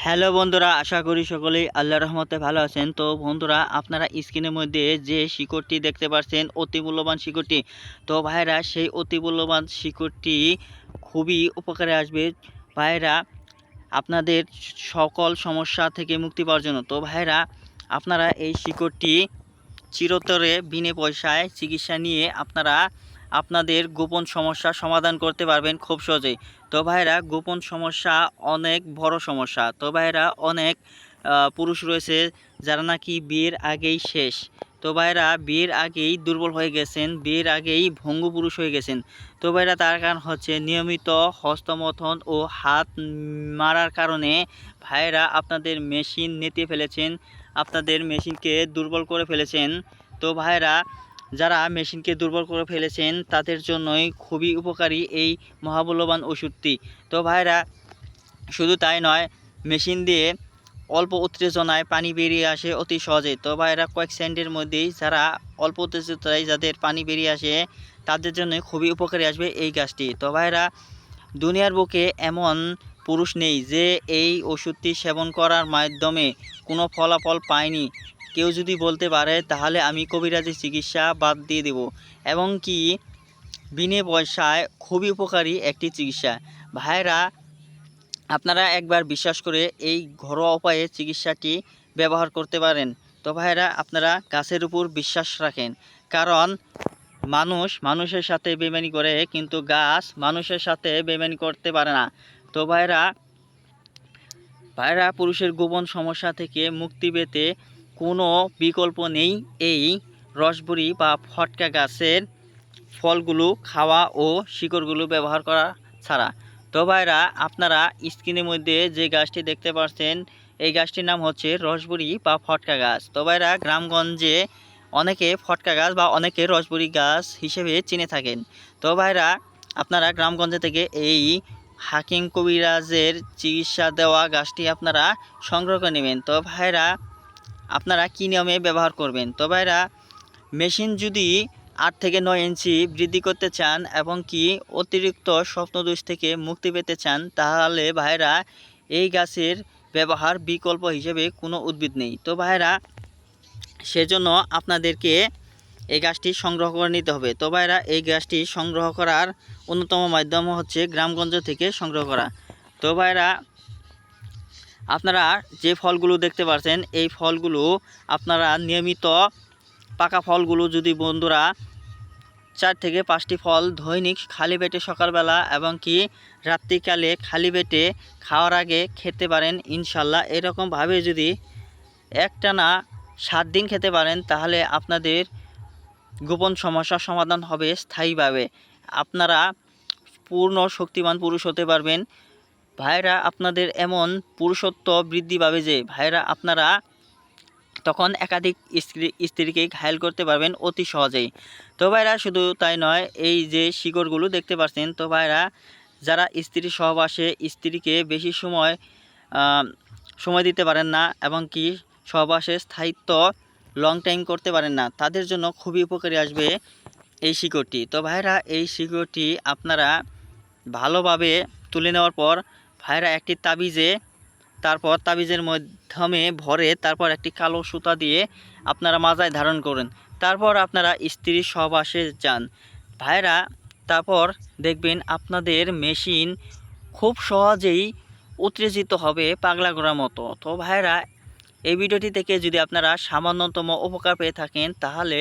Hello বন্ধুরা, আশা করি সকলেই আল্লাহর রহমতে ভালো আছেন। তো বন্ধুরা, আপনারা স্ক্রিনের মধ্যে যে শিকড়টি দেখতে পাচ্ছেন, অতি মূল্যবান শিকড়টি। তো ভাইরা, সেই অতি মূল্যবান শিকড়টি খুবই উপকারে আসবে ভাইরা, আপনাদের সকল সমস্যা থেকে মুক্তি পাওয়ার জন্য। তো ভাইরা, আপনারা এই শিকড়টি চিরতরে বিনে পয়সায় চিকিৎসা নিয়ে আপনারা আপনাদের গোপন সমস্যার সমাধান করতে পারবেন খুব সহজেই। তো ভাইরা, গোপন সমস্যা অনেক বড় সমস্যা। তো ভাইরা, অনেক পুরুষ রয়েছে যারা নাকি বিয়ের আগেই শেষ। তো ভাইরা, বিয়ের আগেই দুর্বল হয়ে গেছেন, বিয়ের আগেই ভঙ্গু পুরুষ হয়ে গেছেন। তো ভাইরা, তার কারণ হচ্ছে নিয়মিত হস্তমথন ও হাত মারার কারণে ভাইরা আপনাদের মেশিন নেতিয়ে ফেলেছেন, আপনাদের মেশিনকে দুর্বল করে ফেলেছেন। তো ভাইরা, যারা মেশিনকে দুর্বল করে ফেলেছেন তাদের জন্যই খুবই উপকারী এই মহামূল্যবান ওষুধটি। তো ভাইরা, শুধু তাই নয়, মেশিন দিয়ে অল্প উত্তেজনায় পানি বেরিয়ে আসে অতি সহজে। তো ভাইরা, কয়েক সেকেন্ডের মধ্যেই যারা অল্প উত্তেজনায় যাদের পানি বেরিয়ে আসে তাদের জন্য খুবই উপকারী আসবে এই গাছটি। তো ভাইরা, দুনিয়ার বুকে এমন পুরুষ নেই যে এই ওষুধটি সেবন করার মাধ্যমে কোনো ফলাফল পায়নি। কেউ যদি বলতে পারে তাহলে আমি কবিরাজি চিকিৎসা বাদ দিয়ে দেব। এবং কি বিনে পয়সায় খুবই উপকারী একটি চিকিৎসা। ভাইরা, আপনারা একবার বিশ্বাস করে এই ঘরোয়া উপায়ে চিকিৎসাটি ব্যবহার করতে পারেন। তো ভাইরা, আপনারা গাছের উপর বিশ্বাস রাখেন, কারণ মানুষ মানুষের সাথে বেইমানি করে, কিন্তু গাছ মানুষের সাথে বেইমানি করতে পারে না। তো ভাইরা, পুরুষের গোপন সমস্যা থেকে মুক্তি পেতে কোনো বিকল্প নেই এই রসবড়ি বা ফটকা গাছের ফলগুলো খাওয়া ও শিকড়গুলো ব্যবহার করা ছাড়া। তো ভাইরা, আপনারা স্ক্রিনের মধ্যে যে গাছটি দেখতে পাচ্ছেন, এই গাছটির নাম হচ্ছে রসবড়ি বা ফটকা গাছ। তো ভাইরা, গ্রামগঞ্জে অনেকে ফটকা গাছ বা অনেকে রসবড়ি গাছ হিসেবে চিনে থাকেন। তো ভাইরা, আপনারা গ্রামগঞ্জে থেকে এই হাকিম কবিরাজের চিকিৎসা দেওয়া গাছটি আপনারা সংগ্রহ করে নেবেন। তো ভাইরা, আপনারা কী নিয়মে ব্যবহার করবেন? তো ভাইরা, মেশিন যদি 8 থেকে 9 ইঞ্চি বৃদ্ধি করতে চান এবং কি অতিরিক্ত স্বপ্নদোষ থেকে মুক্তি পেতে চান, তাহলে ভাইরা এই গাছের ব্যবহার বিকল্প হিসেবে কোনো উদ্ভিদ নেই। তো ভাইরা, সেজন্য আপনাদেরকে এই গাছটি সংগ্রহ করে নিতে হবে। তো ভাইরা, এই গাছটি সংগ্রহ করার অন্যতম মাধ্যম হচ্ছে গ্রামগঞ্জ থেকে সংগ্রহ করা। তো ভাইরা, আপনারা যে ফলগুলো দেখতে পাচ্ছেন, এই ফলগুলো আপনারা নিয়মিত পাকা ফলগুলো যদি বন্ধুরা 4 থেকে 5টি ফল দৈনিক খালি পেটে সকালবেলা এবং কি রাত্রিকালে খালি পেটে খাওয়ার আগে খেতে পারেন, ইনশাল্লাহ এরকমভাবে যদি একটানা 7 দিন খেতে পারেন তাহলে আপনাদের গোপন সমস্যার সমাধান হবে স্থায়ীভাবে। আপনারা পূর্ণ শক্তিমান পুরুষ হতে পারবেন। ভাইরা, আপনাদের এমন পুরুষত্ব বৃদ্ধি পাবে যে ভাইরা, আপনারা তখন একাধিক স্ত্রীকে ঘায়েল করতে পারবেন অতি সহজেই। তো ভাইরা, শুধু তাই নয়, এই যে শিকড়গুলো দেখতে পাচ্ছেন, তো ভাইরা, যারা স্ত্রী সহবাসে স্ত্রীকে বেশি সময় দিতে পারেন না এবং কি সহবাসে স্থায়িত্ব লং টাইম করতে পারেন না, তাদের জন্য খুবই উপকারী আসবে এই শিকড়টি। তো ভাইরা, এই শিকড়টি আপনারা ভালোভাবে তুলে নেওয়ার পর ভাইরা একটি তাবিজে, তারপর তাবিজের মাধ্যমে ভরে তারপর একটি কালো সুতা দিয়ে আপনারা মাজায় ধারণ করেন। তারপর আপনারা স্ত্রীর সহবাসে যান ভাইরা, তারপর দেখবেন আপনাদের মেশিন খুব সহজেই উত্তেজিত হবে পাগলা করার মতো। তো ভাইরা, এই ভিডিওটি থেকে যদি আপনারা সামান্যতম উপকার পেয়ে থাকেন তাহলে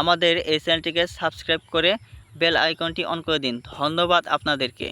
আমাদের এই চ্যানেলটিকে সাবস্ক্রাইব করে বেল আইকনটি অন করে দিন। ধন্যবাদ আপনাদেরকে।